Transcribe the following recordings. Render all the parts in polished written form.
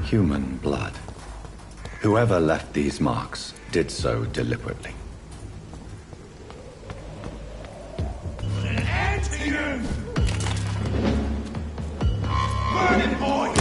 Human blood. Whoever left these marks did so deliberately. Burn it, boy!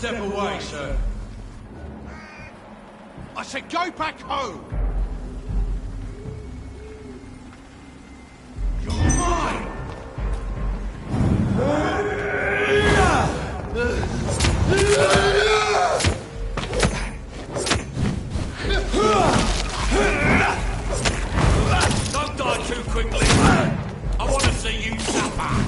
Step away, sir. I said go back home! You're mine! Don't die too quickly! I want to see you suffer!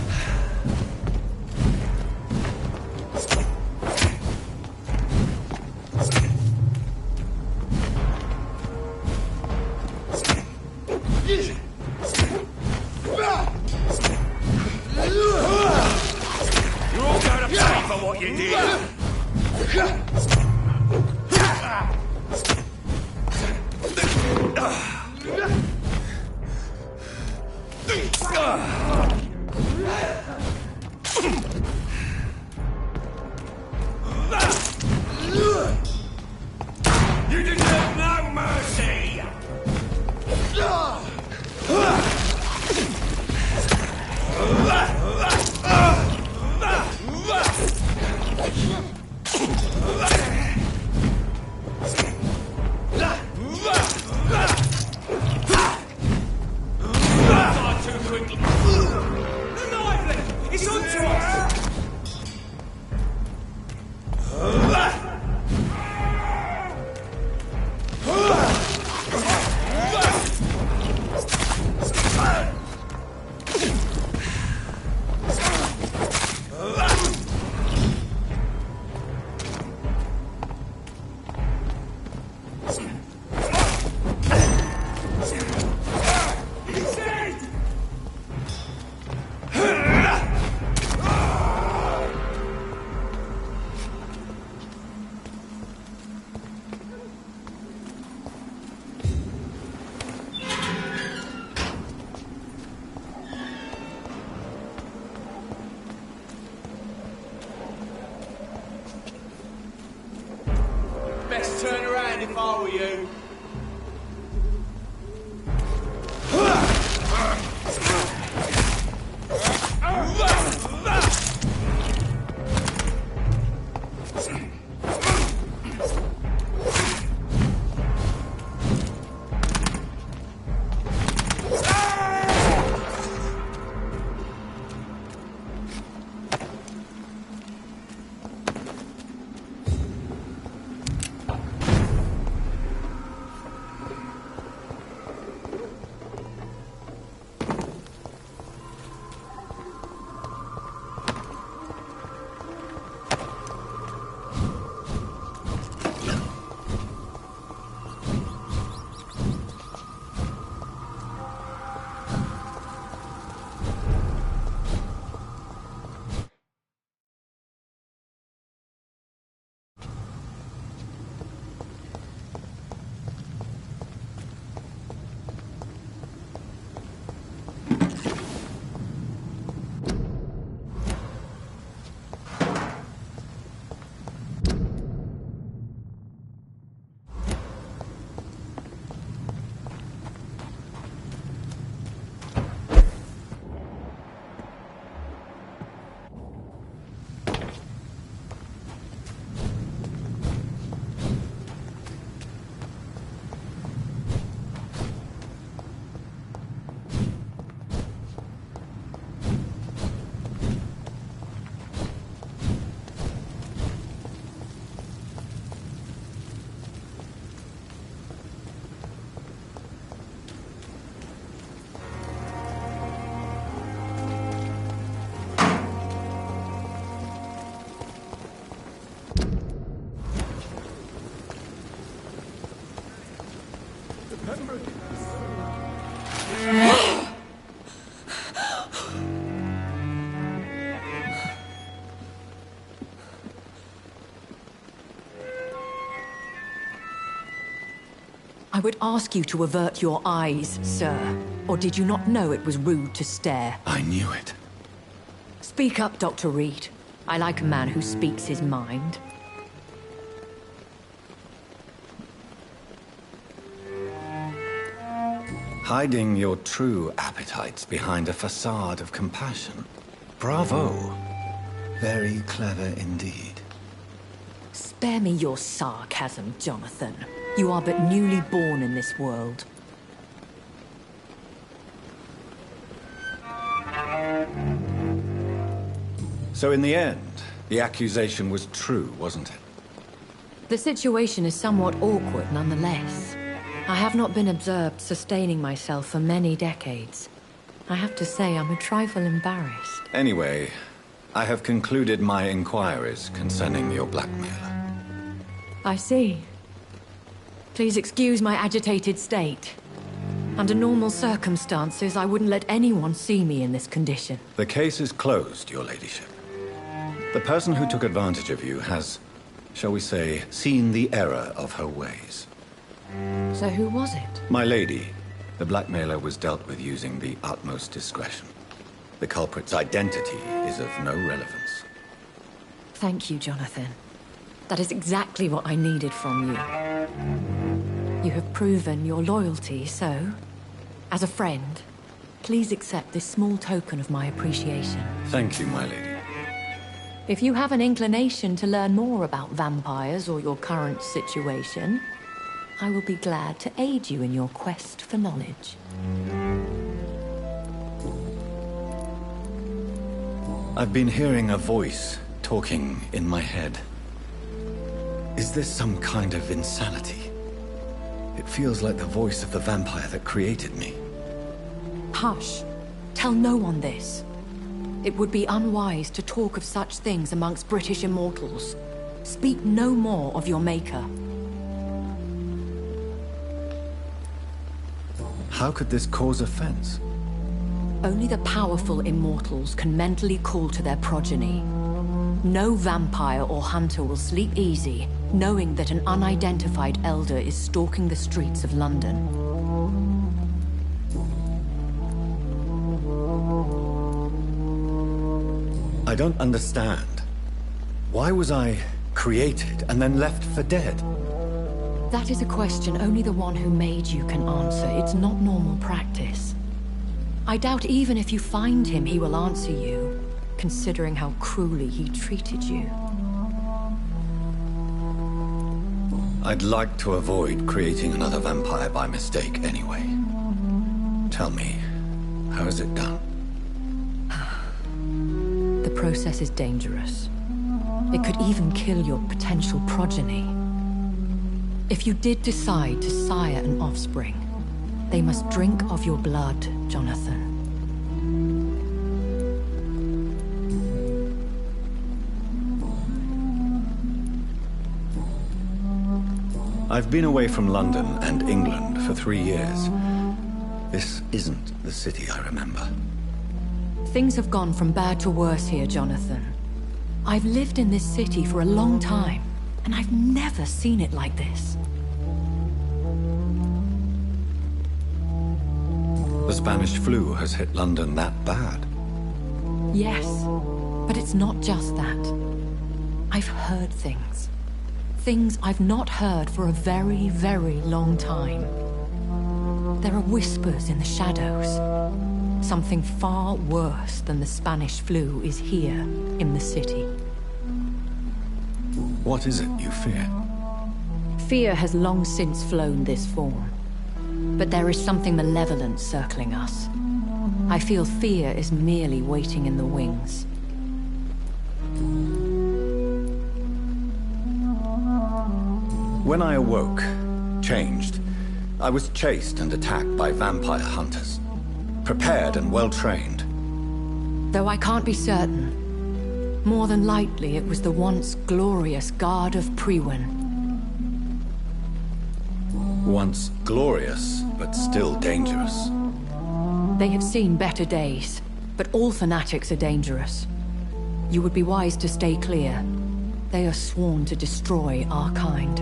You deserve no mercy! Not too quickly. Lively! It's on to us! Best turn around if I were you. I would ask you to avert your eyes, sir. Or did you not know it was rude to stare? I knew it. Speak up, Dr. Reed. I like a man who speaks his mind. Hiding your true appetites behind a facade of compassion. Bravo. Very clever indeed. Spare me your sarcasm, Jonathan. You are but newly born in this world. So in the end, the accusation was true, wasn't it? The situation is somewhat awkward nonetheless. I have not been observed sustaining myself for many decades. I have to say I'm a trifle embarrassed. Anyway, I have concluded my inquiries concerning your blackmailer. I see. Please excuse my agitated state. Under normal circumstances, I wouldn't let anyone see me in this condition. The case is closed, your ladyship. The person who took advantage of you has, shall we say, seen the error of her ways. So who was it? My lady, the blackmailer was dealt with using the utmost discretion. The culprit's identity is of no relevance. Thank you, Jonathan. That is exactly what I needed from you. You have proven your loyalty, so, as a friend, please accept this small token of my appreciation. Thank you, my lady. If you have an inclination to learn more about vampires or your current situation, I will be glad to aid you in your quest for knowledge. I've been hearing a voice talking in my head. Is this some kind of insanity? It feels like the voice of the vampire that created me. Hush. Tell no one this. It would be unwise to talk of such things amongst British immortals. Speak no more of your maker. How could this cause offense? Only the powerful immortals can mentally call to their progeny. No vampire or hunter will sleep easy, knowing that an unidentified elder is stalking the streets of London. I don't understand. Why was I created and then left for dead? That is a question only the one who made you can answer. It's not normal practice. I doubt even if you find him, he will answer you, considering how cruelly he treated you. I'd like to avoid creating another vampire by mistake anyway. Tell me, how is it done? The process is dangerous. It could even kill your potential progeny. If you did decide to sire an offspring, they must drink of your blood, Jonathan. I've been away from London and England for 3 years. This isn't the city I remember. Things have gone from bad to worse here, Jonathan. I've lived in this city for a long time, and I've never seen it like this. The Spanish flu has hit London that bad. Yes, but it's not just that. I've heard things. Things I've not heard for a very, very long time. There are whispers in the shadows. Something far worse than the Spanish flu is here in the city. What is it you fear? Fear has long since flown this form. But there is something malevolent circling us. I feel fear is merely waiting in the wings. When I awoke, changed, I was chased and attacked by vampire hunters. Prepared and well-trained. Though I can't be certain, more than likely it was the once glorious Guard of Priwen. Once glorious, but still dangerous. They have seen better days, but all fanatics are dangerous. You would be wise to stay clear. They are sworn to destroy our kind.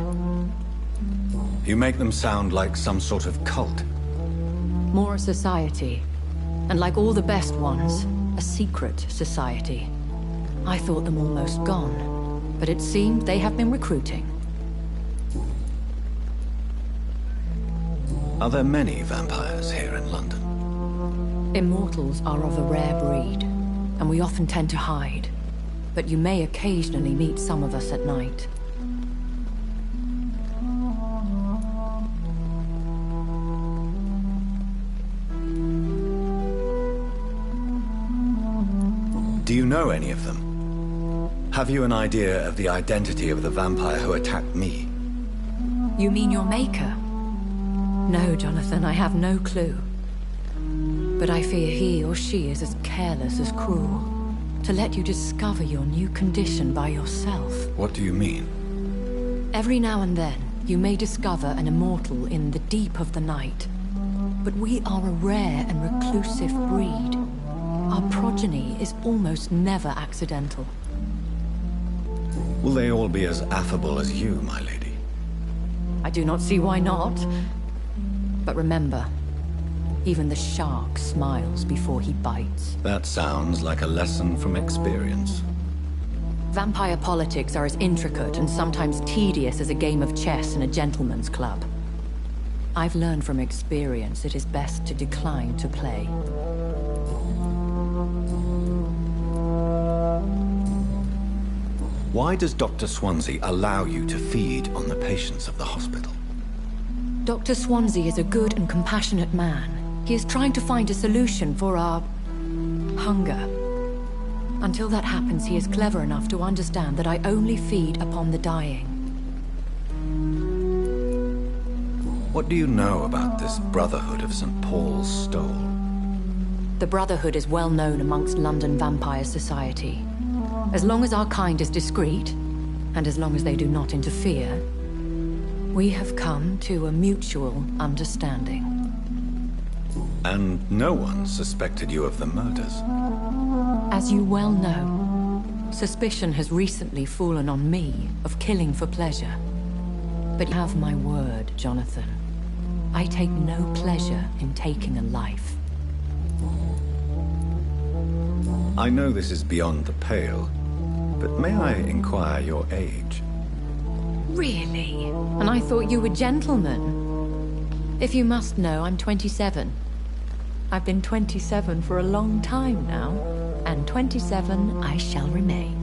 You make them sound like some sort of cult. More a society. And like all the best ones, a secret society. I thought them almost gone, but it seemed they have been recruiting. Are there many vampires here in London? Immortals are of a rare breed, and we often tend to hide. But you may occasionally meet some of us at night. Do you know any of them? Have you an idea of the identity of the vampire who attacked me? You mean your maker? No, Jonathan, I have no clue. But I fear he or she is as careless as cruel. To let you discover your new condition by yourself. What do you mean? Every now and then, you may discover an immortal in the deep of the night. But we are a rare and reclusive breed. Our progeny is almost never accidental. Will they all be as affable as you, my lady? I do not see why not. But remember, even the shark smiles before he bites. That sounds like a lesson from experience. Vampire politics are as intricate and sometimes tedious as a game of chess in a gentleman's club. I've learned from experience it is best to decline to play. Why does Dr. Swansea allow you to feed on the patients of the hospital? Dr. Swansea is a good and compassionate man. He is trying to find a solution for our hunger. Until that happens, he is clever enough to understand that I only feed upon the dying. What do you know about this Brotherhood of St. Paul's Stole? The Brotherhood is well known amongst London Vampire Society. As long as our kind is discreet, and as long as they do not interfere, we have come to a mutual understanding. And no one suspected you of the murders? As you well know, suspicion has recently fallen on me of killing for pleasure. But you have my word, Jonathan. I take no pleasure in taking a life. I know this is beyond the pale, but may I inquire your age? Really? And I thought you were gentlemen. If you must know, I'm 27. I've been 27 for a long time now, and 27 I shall remain.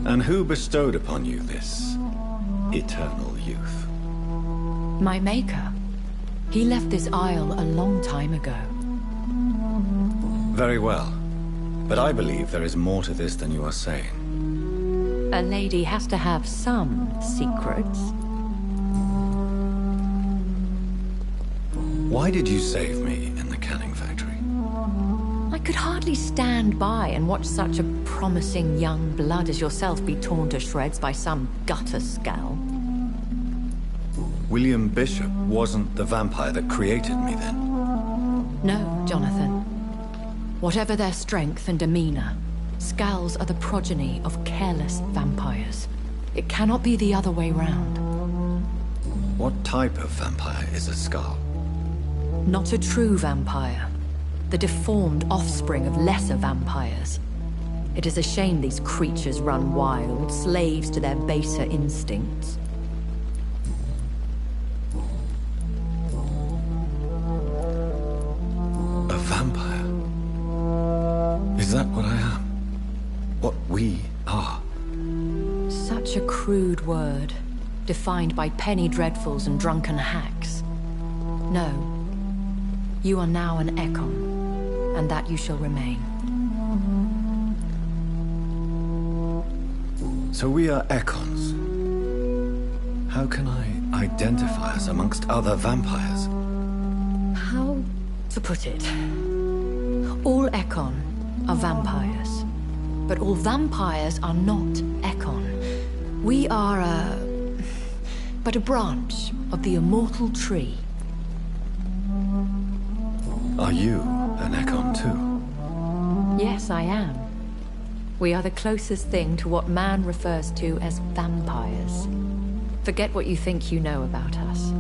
And who bestowed upon you this eternal youth? My maker. He left this isle a long time ago. Very well. But I believe there is more to this than you are saying. A lady has to have some secrets. Why did you save me in the canning factory? I could hardly stand by and watch such a promising young blood as yourself be torn to shreds by some gutter scowl. William Bishop wasn't the vampire that created me then? No, Jonathan. Whatever their strength and demeanor, Scowls are the progeny of careless vampires. It cannot be the other way round. What type of vampire is a Skull? Not a true vampire. The deformed offspring of lesser vampires. It is a shame these creatures run wild, slaves to their baser instincts. A vampire? Is that what I am? What we are? Such a crude word, defined by penny dreadfuls and drunken hacks. No. You are now an Ekon, and that you shall remain. So we are Ekons. How can I identify us amongst other vampires? How to put it? All Ekon are vampires. But all vampires are not Ekon. We are but a branch of the immortal tree. Are you an Ekon too? Yes, I am. We are the closest thing to what man refers to as vampires. Forget what you think you know about us.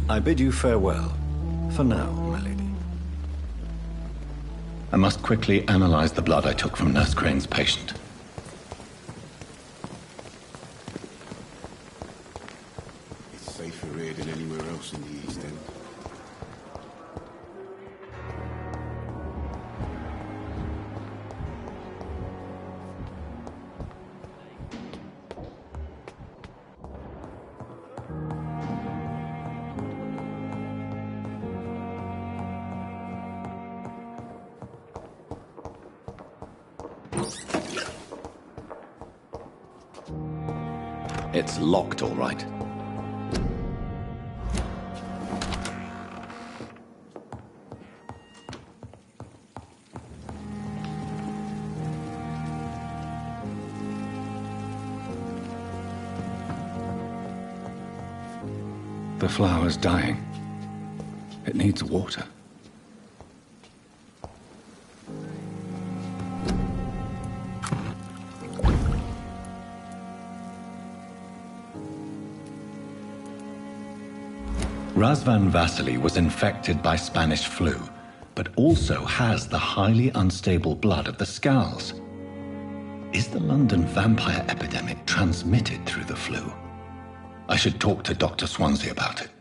I bid you farewell. For now, my lady. I must quickly analyze the blood I took from Nurse Crane's patient. It's safer here than anywhere else in the East End. It's locked, all right. The flower's dying. It needs water. Razvan Vasily was infected by Spanish flu, but also has the highly unstable blood of the Scowls. Is the London vampire epidemic transmitted through the flu? I should talk to Dr. Swansea about it.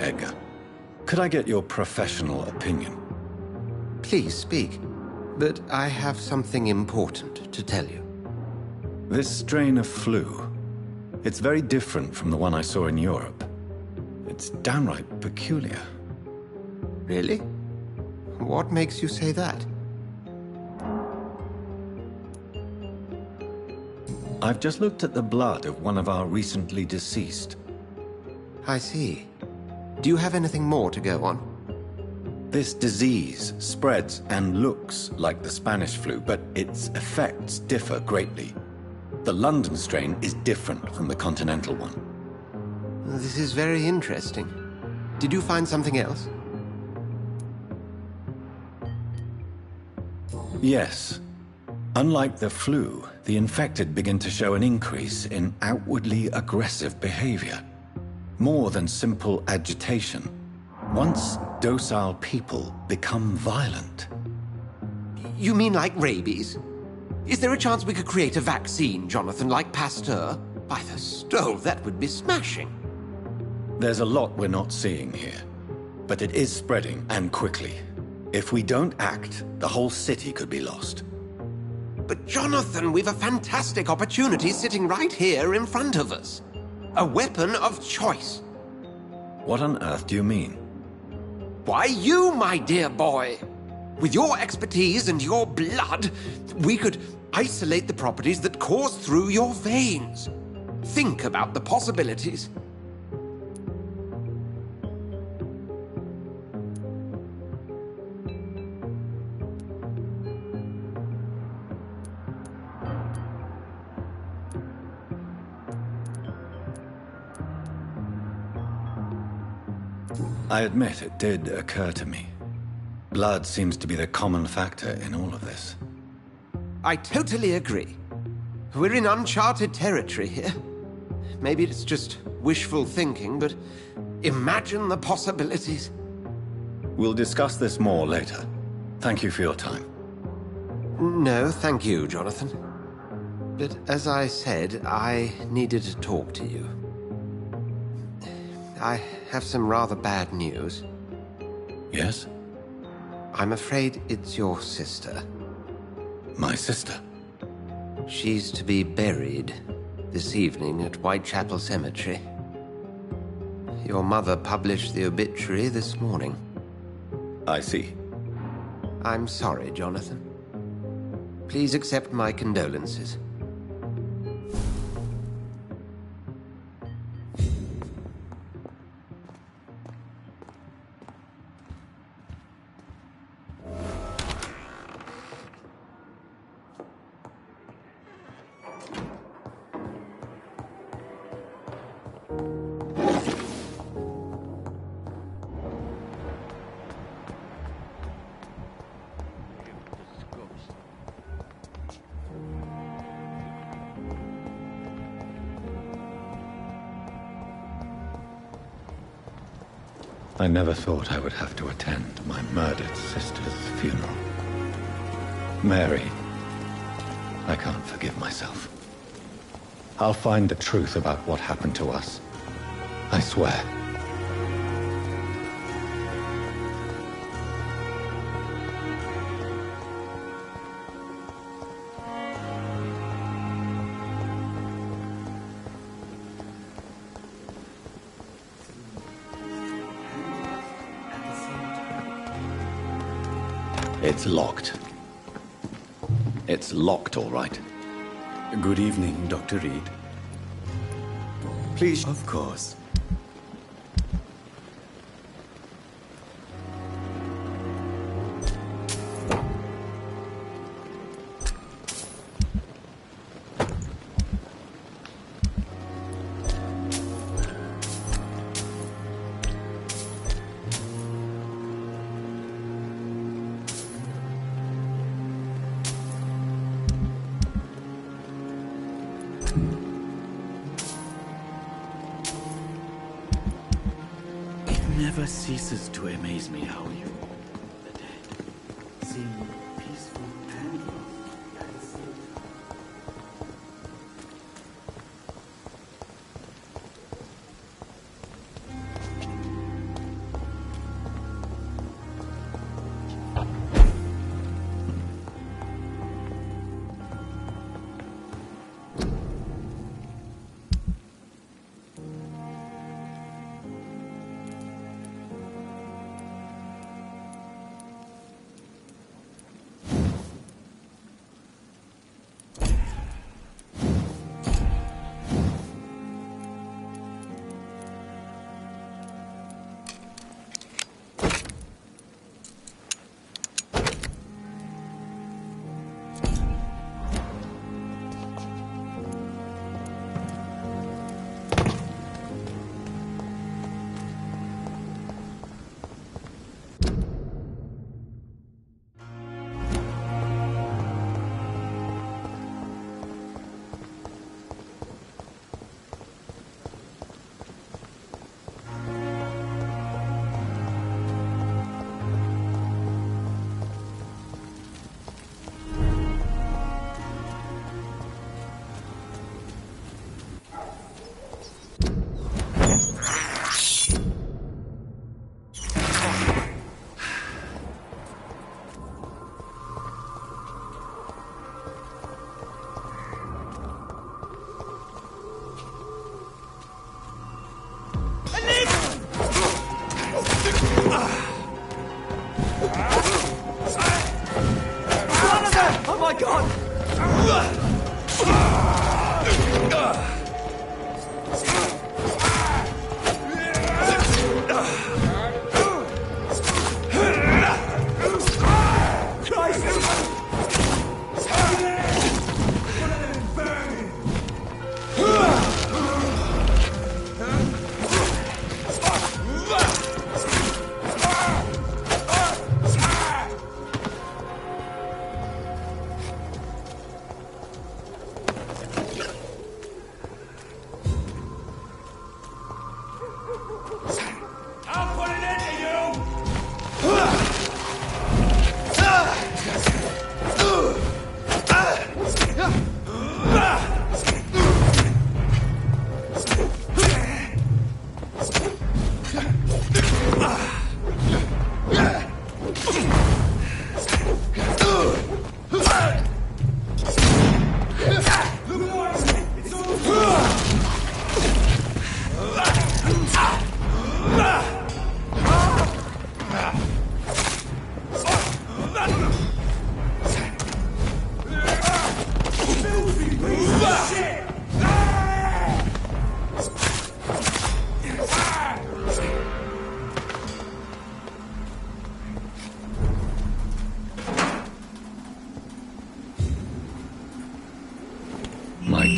Edgar, could I get your professional opinion? Please speak, but I have something important to tell you. This strain of flu, it's very different from the one I saw in Europe. It's downright peculiar. Really? What makes you say that? I've just looked at the blood of one of our recently deceased. I see. Do you have anything more to go on? This disease spreads and looks like the Spanish flu, but its effects differ greatly. The London strain is different from the continental one. This is very interesting. Did you find something else? Yes. Unlike the flu, the infected begin to show an increase in outwardly aggressive behavior. More than simple agitation. Once docile people become violent. You mean like rabies? Is there a chance we could create a vaccine, Jonathan, like Pasteur? By the stove, that would be smashing. There's a lot we're not seeing here. But it is spreading, and quickly. If we don't act, the whole city could be lost. But Jonathan, we've a fantastic opportunity sitting right here in front of us. A weapon of choice. What on earth do you mean? Why, you, my dear boy. With your expertise and your blood, we could isolate the properties that course through your veins. Think about the possibilities. I admit it did occur to me. Blood seems to be the common factor in all of this. I totally agree. We're in uncharted territory here. Maybe it's just wishful thinking, but imagine the possibilities. We'll discuss this more later. Thank you for your time. No, thank you, Jonathan. But as I said, I needed to talk to you. I have some rather bad news. Yes? I'm afraid it's your sister. My sister? She's to be buried this evening at Whitechapel Cemetery. Your mother published the obituary this morning. I see. I'm sorry, Jonathan. Please accept my condolences. I never thought I would have to attend my murdered sister's funeral. Mary, I can't forgive myself. I'll find the truth about what happened to us. I swear. It's locked. It's locked, all right. Good evening, Dr. Reed. Please, of course. Never ceases to amaze me how you, the dead, seem peaceful and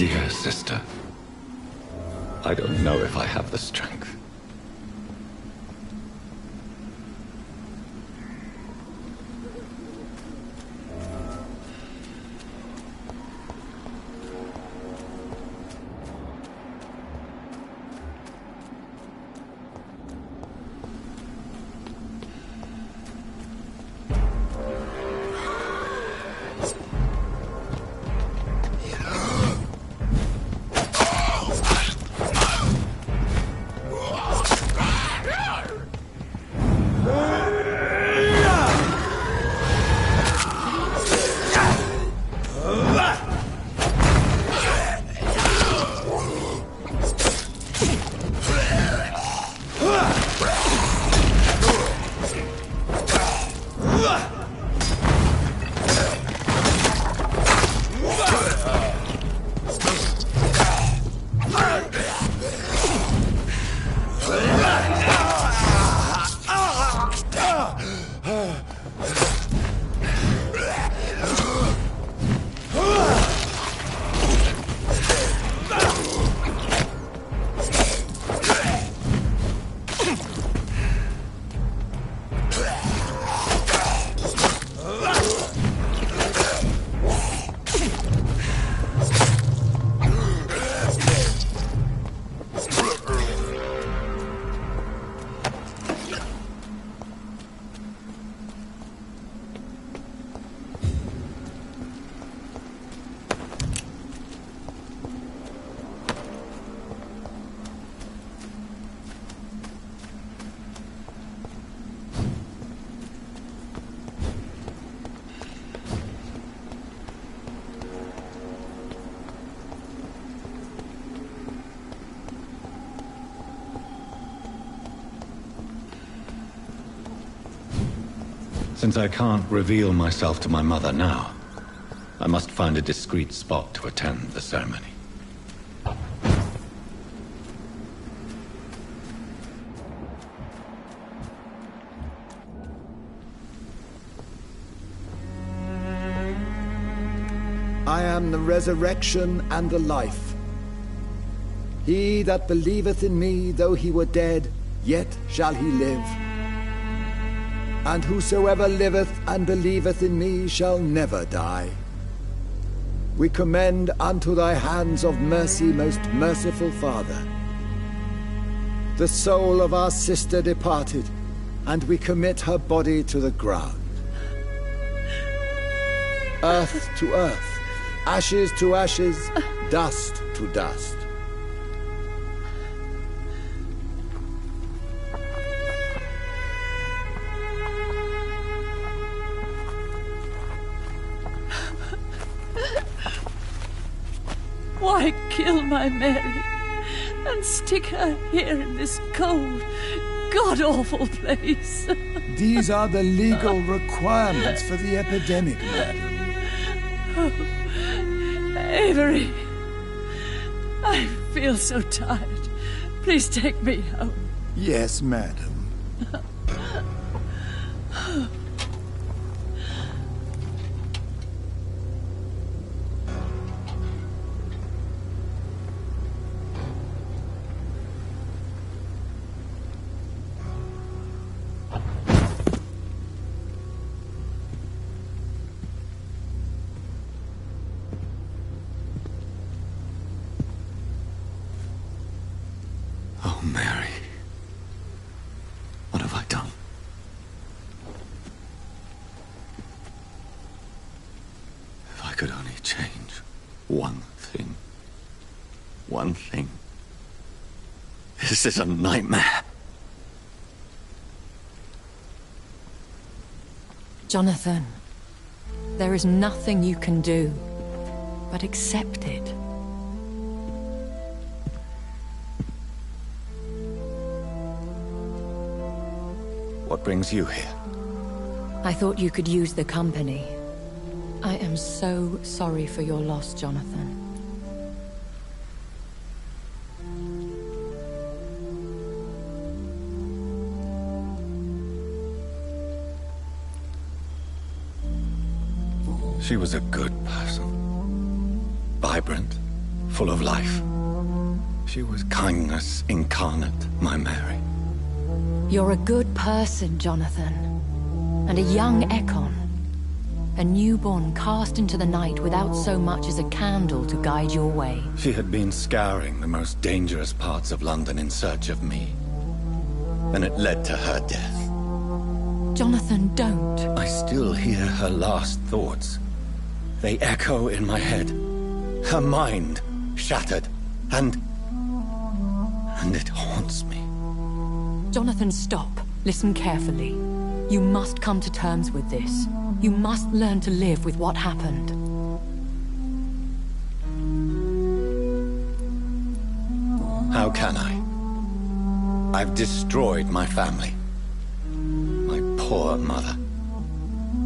Dear sister, I don't know if I have the strength. Since I can't reveal myself to my mother now, I must find a discreet spot to attend the ceremony. I am the resurrection and the life. He that believeth in me, though he were dead, yet shall he live. And whosoever liveth and believeth in me shall never die. We commend unto thy hands of mercy, most merciful Father, the soul of our sister departed, and we commit her body to the ground. Earth to earth, ashes to ashes, dust to dust. Why kill my Mary and stick her here in this cold, god-awful place? These are the legal requirements for the epidemic, madam. Oh, Avery, I feel so tired. Please take me home. Yes, madam. Oh, Mary. What have I done? If I could only change one thing. One thing. This is a nightmare. Jonathan, there is nothing you can do but accept it. What brings you here? I thought you could use the company. I am so sorry for your loss, Jonathan. She was a good person. Vibrant, full of life. She was kindness incarnate, my Mary. You're a good person, Jonathan. And a young Ekon. A newborn cast into the night without so much as a candle to guide your way. She had been scouring the most dangerous parts of London in search of me. And it led to her death. Jonathan, don't. I still hear her last thoughts. They echo in my head. Her mind shattered, and it haunts me. Jonathan, stop. Listen carefully. You must come to terms with this. You must learn to live with what happened. How can I? I've destroyed my family. My poor mother.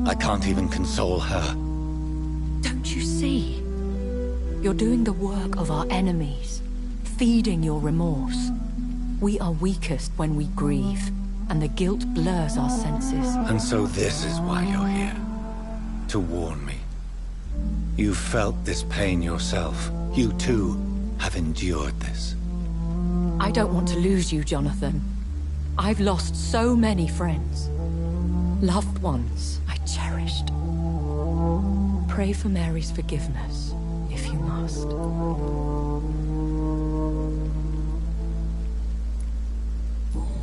I can't even console her. Don't you see? You're doing the work of our enemies, feeding your remorse. We are weakest when we grieve, and the guilt blurs our senses. And so this is why you're here. To warn me. You've felt this pain yourself. You too have endured this. I don't want to lose you, Jonathan. I've lost so many friends. Loved ones I cherished. Pray for Mary's forgiveness, if you must.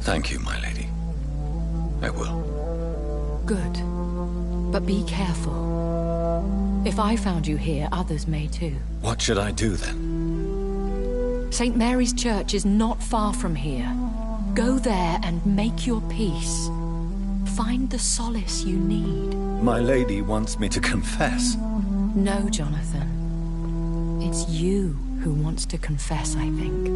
Thank you, my lady. I will. Good. But be careful. If I found you here, others may too. What should I do then? St. Mary's Church is not far from here. Go there and make your peace. Find the solace you need. My lady wants me to confess. No, Jonathan. It's you who wants to confess, I think.